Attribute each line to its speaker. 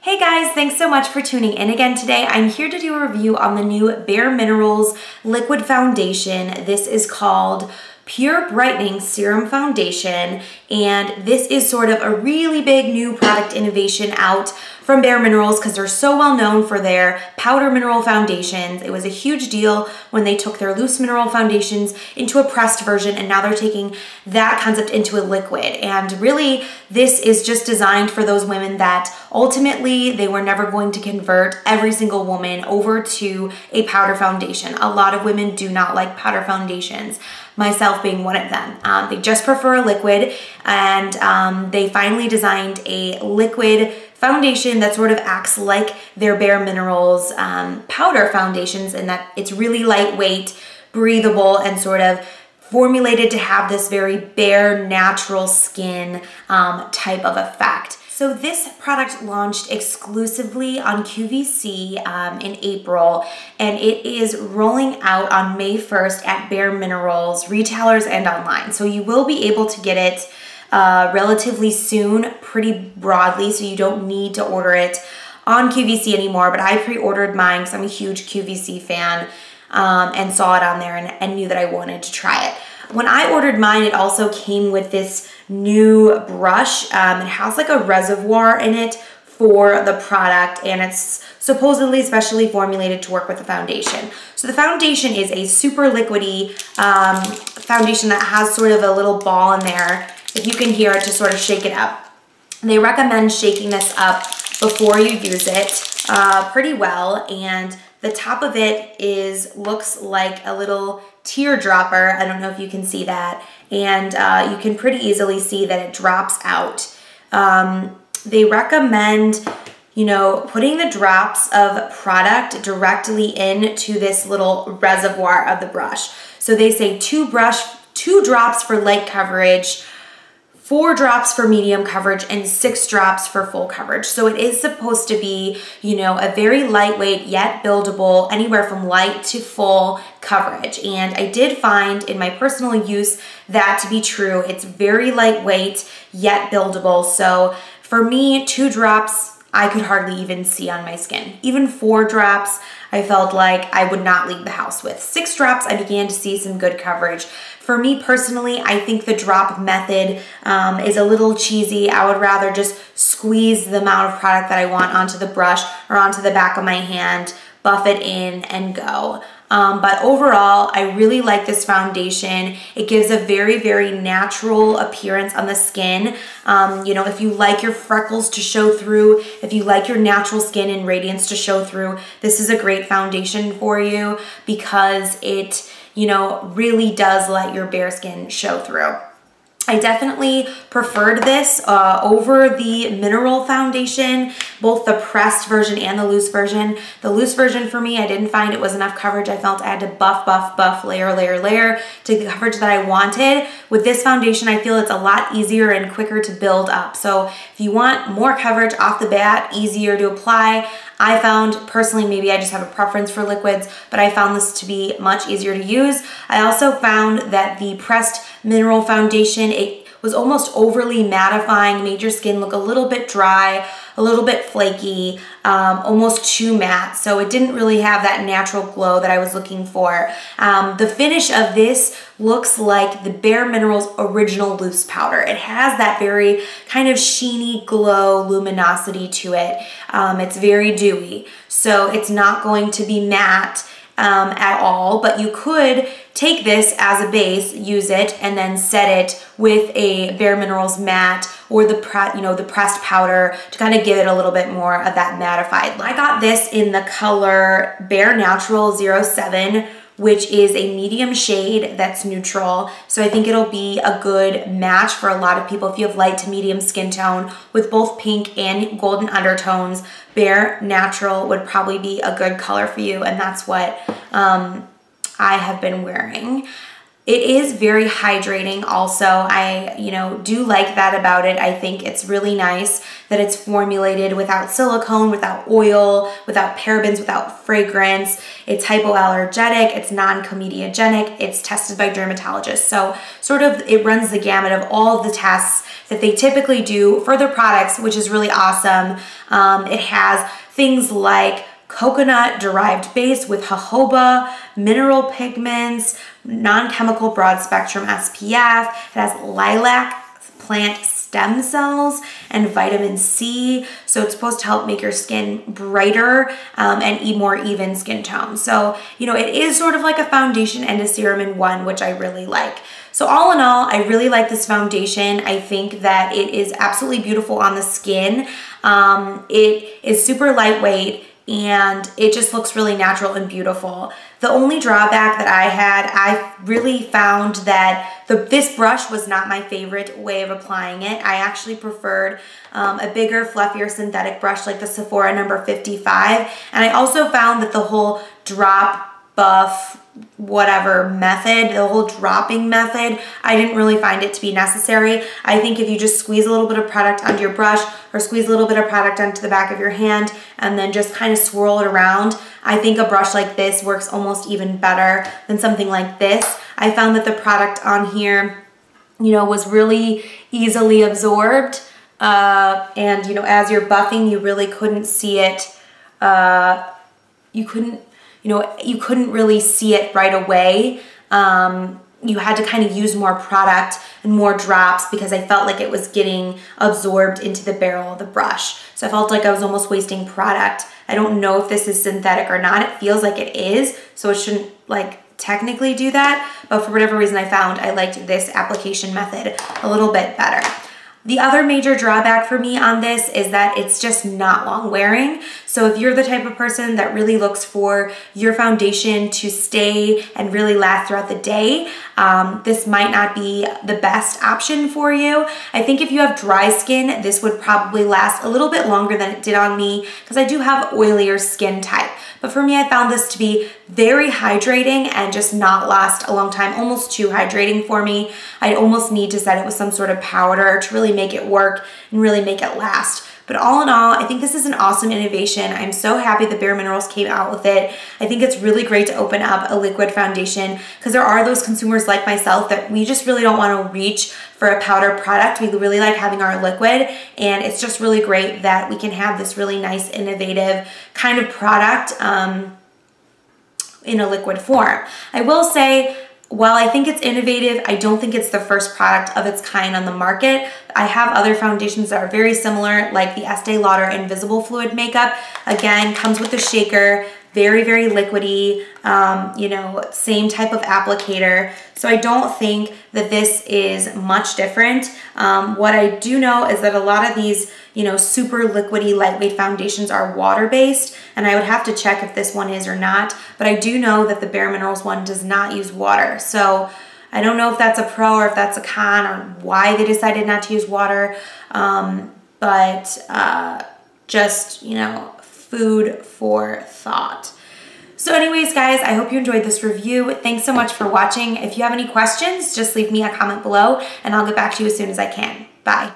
Speaker 1: Hey guys, thanks so much for tuning in again today. I'm here to do a review on the new Bare Minerals liquid foundation. This is called Pure Brightening Serum Foundation, and this is sort of a really big new product innovation out from Bare Minerals because they're so well known for their powder mineral foundations. It was a huge deal when they took their loose mineral foundations into a pressed version, and now they're taking that concept into a liquid. And really, this is just designed for those women that ultimately they were never going to convert every single woman over to a powder foundation. A lot of women do not like powder foundations, myself being one of them. They just prefer a liquid, and they finally designed a liquid foundation that sort of acts like their Bare Minerals powder foundations, in that it's really lightweight, breathable, and sort of formulated to have this very bare, natural skin type of effect. So this product launched exclusively on QVC in April, and it is rolling out on May 1st at Bare Minerals, retailers and online. So you will be able to get it relatively soon, pretty broadly, so you don't need to order it on QVC anymore, but I pre-ordered mine because I'm a huge QVC fan and saw it on there and knew that I wanted to try it. When I ordered mine, it also came with this new brush. It has like a reservoir in it for the product, and it's supposedly specially formulated to work with the foundation. So the foundation is a super liquidy foundation that has sort of a little ball in there, if you can hear it, to sort of shake it up. They recommend shaking this up before you use it pretty well, and the top of it looks like a little teardropper. I don't know if you can see that, and you can pretty easily see that it drops out. They recommend, putting the drops of product directly into this little reservoir of the brush. So they say two drops for light coverage, 4 drops for medium coverage, and 6 drops for full coverage. So it is supposed to be, a very lightweight yet buildable, anywhere from light to full coverage. And I did find in my personal use that to be true. It's very lightweight yet buildable. So for me, 2 drops, I could hardly even see on my skin. Even 4 drops, I felt like I would not leave the house with. 6 drops, I began to see some good coverage. For me personally, I think the drop method is a little cheesy. I would rather just squeeze the amount of product that I want onto the brush or onto the back of my hand, buff it in, and go. But overall, I really like this foundation. It gives a very, very natural appearance on the skin. If you like your freckles to show through, if you like your natural skin and radiance to show through, this is a great foundation for you because it, really does let your bare skin show through. I definitely preferred this over the mineral foundation, both the pressed version and the loose version. The loose version for me, I didn't find it was enough coverage. I felt I had to buff, layer to get the coverage that I wanted. With this foundation, I feel it's a lot easier and quicker to build up. So if you want more coverage off the bat, easier to apply, I found personally, maybe I just have a preference for liquids, but I found this to be much easier to use. I also found that the pressed mineral foundation, it was almost overly mattifying, made your skin look a little bit dry, a little bit flaky, almost too matte. So it didn't really have that natural glow that I was looking for. The finish of this looks like the Bare Minerals original loose powder. It has that very kind of sheeny glow luminosity to it. It's very dewy, so it's not going to be matte at all, but you could take this as a base, use it, and then set it with a Bare Minerals matte or the pressed powder to kind of give it a little bit more of that mattified look. I got this in the color Bare Natural 07, which is a medium shade that's neutral. So I think it'll be a good match for a lot of people. If you have light to medium skin tone with both pink and golden undertones, Bare Natural would probably be a good color for you, and that's what I have been wearing. It is very hydrating also. I, do like that about it. I think it's really nice that it's formulated without silicone, without oil, without parabens, without fragrance. It's hypoallergenic, it's non-comedogenic, it's tested by dermatologists. So sort of it runs the gamut of all of the tests that they typically do for their products, which is really awesome. It has things like coconut derived base with jojoba, mineral pigments, non-chemical broad spectrum SPF. It has lilac plant stem cells and vitamin C. So it's supposed to help make your skin brighter and more even skin tone. So, it is sort of like a foundation and a serum in one, which I really like. So all in all, I really like this foundation. I think that it is absolutely beautiful on the skin. It is super lightweight and it just looks really natural and beautiful. The only drawback that I really found that this brush was not my favorite way of applying it. I actually preferred a bigger, fluffier synthetic brush like the Sephora number 55. And I also found that the whole drop, buff, whatever method, the whole dropping method, I didn't really find it to be necessary. I think if you just squeeze a little bit of product onto your brush or squeeze a little bit of product onto the back of your hand and then just kind of swirl it around, I think a brush like this works almost even better than something like this. I found that the product on here, was really easily absorbed and, as you're buffing, you really couldn't see it. You couldn't really see it right away. You had to kind of use more product and more drops because I felt like it was getting absorbed into the barrel of the brush. So I felt like I was almost wasting product. I don't know if this is synthetic or not. It feels like it is, so it shouldn't technically do that. But for whatever reason, I found I liked this application method a little bit better. The other major drawback for me on this is that it's just not long wearing. So if you're the type of person that really looks for your foundation to stay and really last throughout the day, this might not be the best option for you. I think if you have dry skin, this would probably last a little bit longer than it did on me because I do have oilier skin type. But for me, I found this to be very hydrating and just not last a long time, almost too hydrating for me. I'd almost need to set it with some sort of powder to really make it work and really make it last. But all in all, I think this is an awesome innovation. I'm so happy that Bare Minerals came out with it. I think it's really great to open up a liquid foundation because there are those consumers like myself that we just really don't want to reach for a powder product. We really like having our liquid, and it's just really great that we can have this really nice, innovative kind of product in a liquid form. I will say, while I think it's innovative, I don't think it's the first product of its kind on the market. I have other foundations that are very similar, like the Estee Lauder Invisible Fluid Makeup. Again, comes with a shaker, very, very liquidy, same type of applicator. So I don't think that this is much different. What I do know is that a lot of these, super liquidy, lightweight foundations are water-based, and I would have to check if this one is or not, but I do know that the Bare Minerals one does not use water. So I don't know if that's a pro or if that's a con or why they decided not to use water, just, food for thought. So anyways, guys, I hope you enjoyed this review. Thanks so much for watching. If you have any questions, just leave me a comment below and I'll get back to you as soon as I can. Bye.